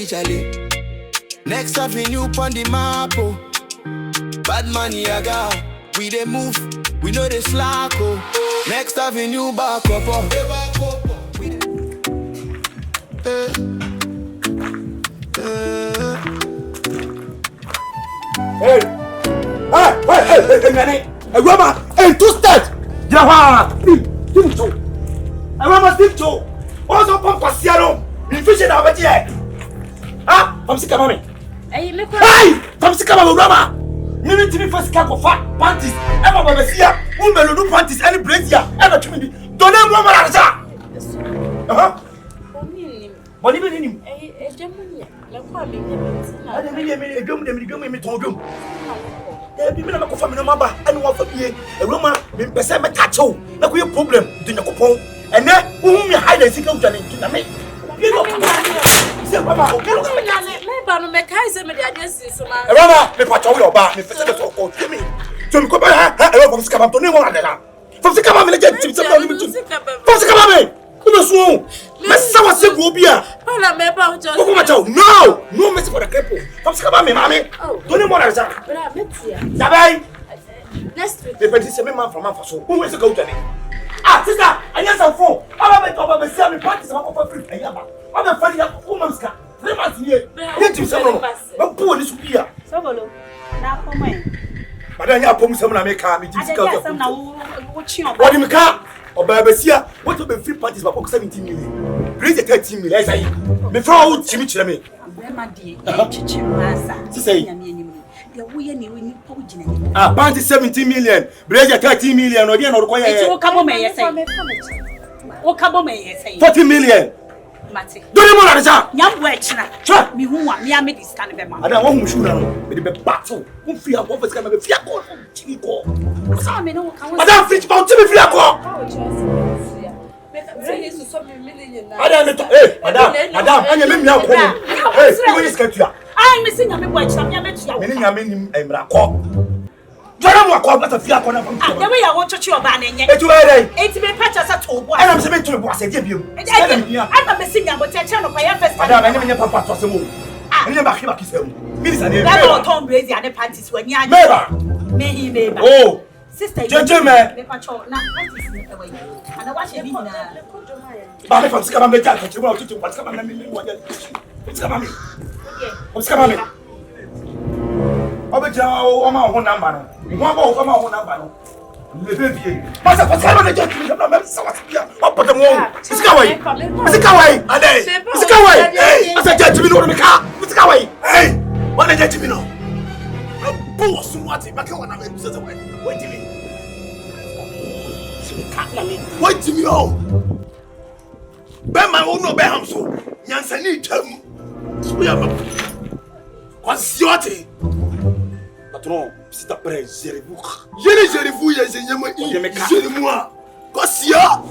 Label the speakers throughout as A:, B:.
A: Charlie. Next avenue on the map, oh. Bad money I got. We dey move, we know they slack, oh. Next avenue back up, oh.
B: Hey, Nani, a woman, and two steps. Jaha, Tim Joe. A woman, Tim Joe. Also, Papa Siaro, in fishing over here. Ah, I'm sick of mommy. Hey, I'm sick of Rama. Minute to me first cap of fat panties. Ever by the sea, woman, no panties, any brazier, ever to me. Don't know woman. What do you mean? I don't mean to go. There be no family number and one for me. A woman been percent catch you. No problem. Do not go. And then whom you hide a secret to me. You know, say, Mama, okay, Mama, make I say, Mama, me patrol your bar, me first of all, to me. So me go back, I from Scabba to Nemo. From the Scabba, me get to from Scabba. Who so? Miss Sawa Sebubia. No, miss for the cripple. From Scabba, me, mammy. Don't you want to say? Next week, the petty man from Alpha. Who is the go to me? Ah, sister, I have some phone. I'm about to sell me parties of free. I'm a funny woman's car. 3 months here. Get you some. I'm poor this year. So, now for me. But then you have someone I make car. Me difficult. What do you car? Or Babasia, what will be free parties for 17 million? Raise the 13 million. Before Jimmy Chimney. Bounty 17 million, Brazier 30 million, or the other require 40 million. Don't you want to young wetch? Me who want me, I made this kind of a man. I don't want to shoot them with the battle. Who fear what was going to be Fiaco? I don't think about Timmy Fiaco. Madam, I am now. Hey, who is going to I'm missing a watch. I'm meaning a call. Don't know what a Fiaco. The way I want to chew a banning. It's been patches at all. And I'm saying to was a debut. I'm missing a potential of my first. Madam, I never papa to the moon. I never hear what you say. Minister, Tom Brady and the parties when you are. May oh, sister, gentlemen. And I watch it. But if I'm sick of my dad, you want to do what's coming. It's coming. What's coming? Oh, my own number. You want to go from my own number. Master, what's coming? Up at the wall. It's going. It's going. It's going. Hey, I said, to me, no, the car. It's going. Hey, what did you know? Oh, so what? I can't have it. Wait to me. Wait to me. Oh, Ben, my own no beham so. Yansani term. What's your tea? Patron, c'est après Zeribou. Zeribou, Zeribou, Kosia.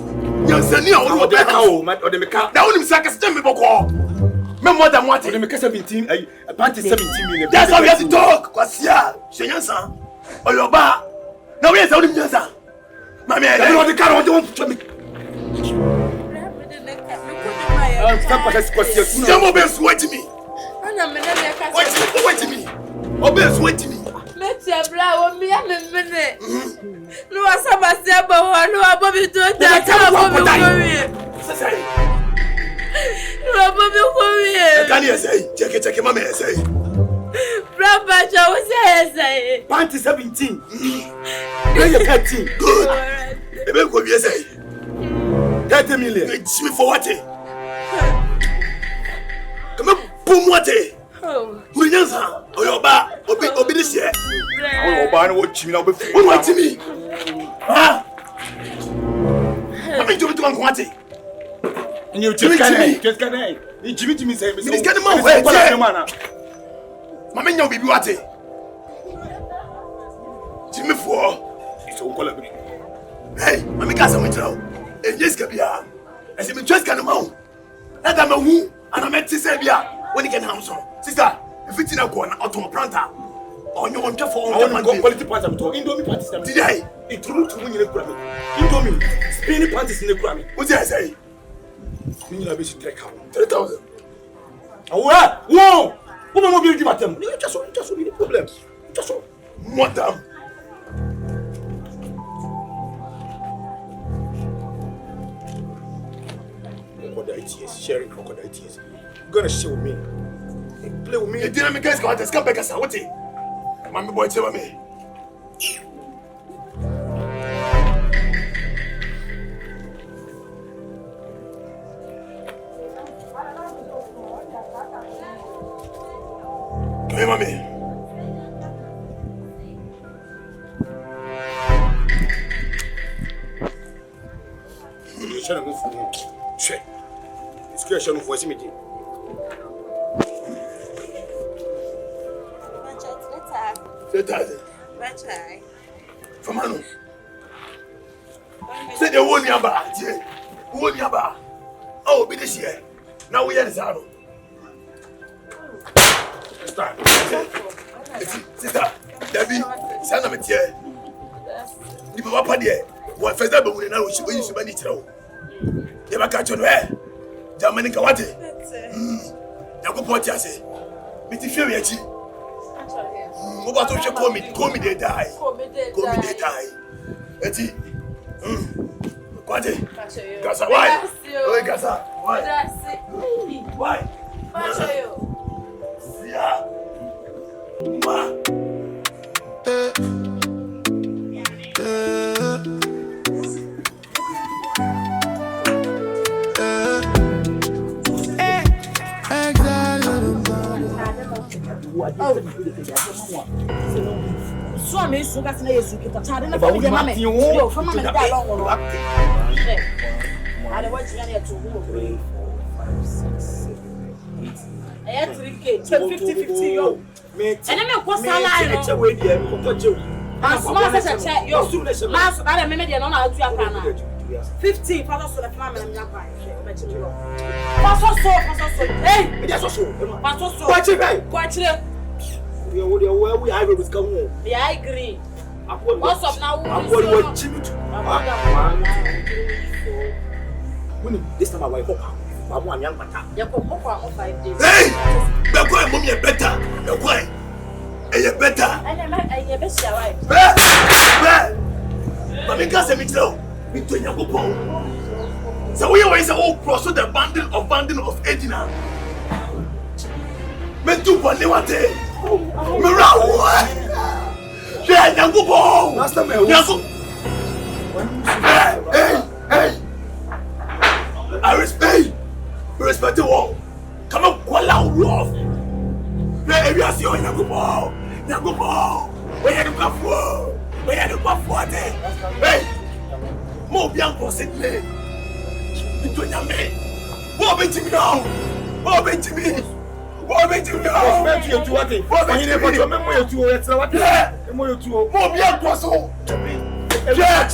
B: Yansani, or the cow, or the Meka. Now, I'm saying, me boko. More than what? The Meka 17, a party 17 million. That's how we have to talk. Kosia, Shenyansa, or your bar. Now, we are telling you, sir. Mammy, I don't know the car to me. Some of us wait to me. Wait to me. Obey, wait to me. Let's have blow me a minute. No, I saw myself, no, I'm going to do that. Can you say, check it, mamma, say. Brother, I say, Panty 17. You're 13. Good. The bill could be say 30 million. It's me for what? Come on, boom, what? Oh, we know, or your bar, or be this year. Oh, by what you know, what to me? Ah, I'm into it. And you just can't. Jimmy to me say, Miss Cannon, man. Mamma, no, baby, what? Jimmy for it's all called. Hey, I'm a gas on my throat. And yes, Gabia. I see me just can't mount. And I'm a woo, and I met to say, when you can have some. Sister, if it's in a corner, out of a planter, or you want to for quality parts of Indomie parties. Today, it's true to win in the Grammy. Indomie, spinning parties in the Grammy. What did I say? You know, we should take out 3,000.
C: Ah ouais, wow. Comment on vient du matin? Il y a des problèmes. Madame. Crocodile tears, sharing crocodile tears. You're gonna share with me. Play with me. You didn't make guys go out and come back as I want it. Mommy boy, tell me. Come here, mommy. Shut up, shit. It's good, shut up, voice meeting. From Anu. Say the one yaba, one yaba. Oh, be this year. Now we are the Zaro. Sister, Debbie, son of a tear. You papa dear. What first ever when I was when you should manage to. You ever catch on where? Germany Kawate. Yago Potiase. Miti Fury. What about you call me? Call me they die. Call me they die. Eti. Kwate. Gasa why? Oh Gasa. Why? Why? Yeah.
B: So me so gas na yesu kita tade na fa de mama yo fa mama da long no ale wa jiya ne to hu 3 4 5 6 7 8 3k 50 yo ene me ko sala no che we die ko to che mas se che yo mas ale me de no na atu aka na 50 fa so da fa me na nya kwa me che yo fa so hey me de so fa so kwa chire we are with come. Yeah, I agree. What's up now? I'm going to watch you. This time I wake up. I'm one young man. You're going for 5 days. Hey! You're going, mommy, you're better. You're going. And you're better. And I'm best, your wife. But because I'm between your couple. So we always all pursue the bundle of Edina. Men do what they want to. Mirawo! Yeah, Yangubo! Master me. Hey! I respect you all. Come on, call out love. Yeah, we are seeing Yangubo. Where you come for? Hey! More Bianco said me. Between your men. What about you now? What made you know? What made you do what? What made you do? What you do? What you do? What bien poisson. Yeah.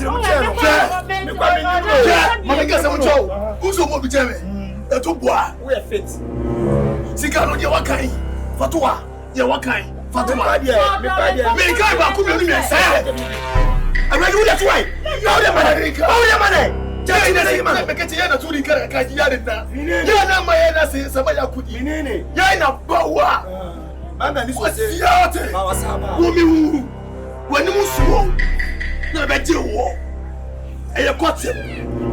B: Mama gasa mcho. Uso mo bijeme. E to boa. We fit. Sika no ye wakan. Fatwa. Ye wakan. Fatwa. Me kai ba ku me ni say. Amadi wo that why? How the man? Jai na sai man meke yana turi kar ka ji yarin na. Yana ma yana sai sama ya kudi. Menene? Yana bawa. Mama ni so sai. Ma wasaba. Wo mi wu. Wani musuwo. Na be je wo. Eye kote.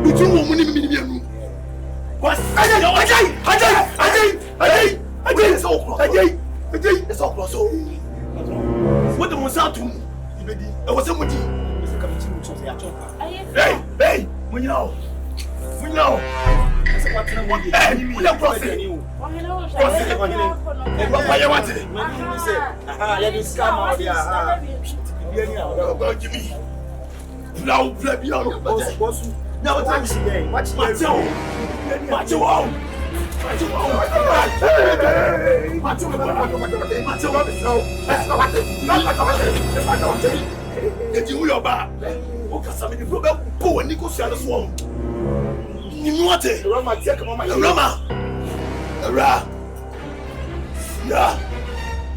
B: Bitu wo mu ni mi anu. Was ajay. So close. Ajay. So close. What the musatu? Ibedi. E wo se mudi. Hey. Munyo. Ese kwa tena wodi. Munyo process. Why you want it? Ya di scam dia. Jimmy. Now play piano. Boss. Now time she dey. Watch you. O kasa me di problem ko wani ko sia no so. Ni nuate. Rama take mama. Rama. Ra. Ya.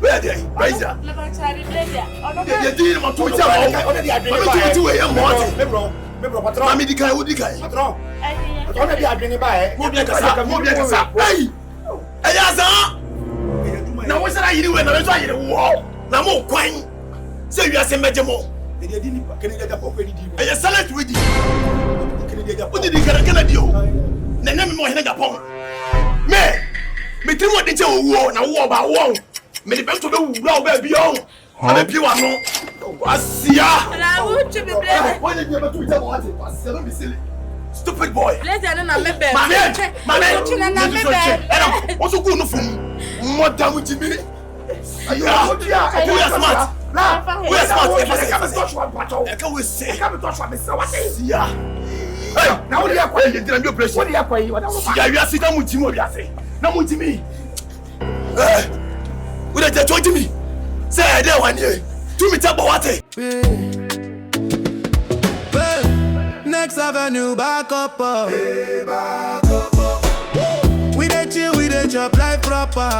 B: Where dey? Raisa. Na ba chari bledia. Ono ka. Ye di ma to ja. Ono di adwene ba. Ono ti we ye mo. Me bro patron. Mami di kai, wo di kai. Patron. Ono di adwene ba e. Mo bi kasa. Hey. Eya za.
C: Now what's that you do when I try to walk? Now more coin. Say you are saying Majamo. And you didn't get up already. And you select with you. What did you get a Canadian? Name more than Japon. Me tell what they tell war now war about war. Me the best to do baby on. I'm a pure no. Asia.
D: And I want to be blessed.
C: Why did you ever do that? Don't be silly. Stupid boy.
D: Blessed and I'm a baby.
C: My man. What's so good enough for me? What damn with me? We are smart. We are smart. I can't wait say. I can't touch what I say. Yeah. Hey, now what do you have? What do you have? What do you have? Yeah, you are sitting with Timo. You are saying. Now with me. Hey, what did you tell me? Say I did 1 year. 2 meters about what?
A: Next Avenue back up. We dey chill, we dey chop life proper.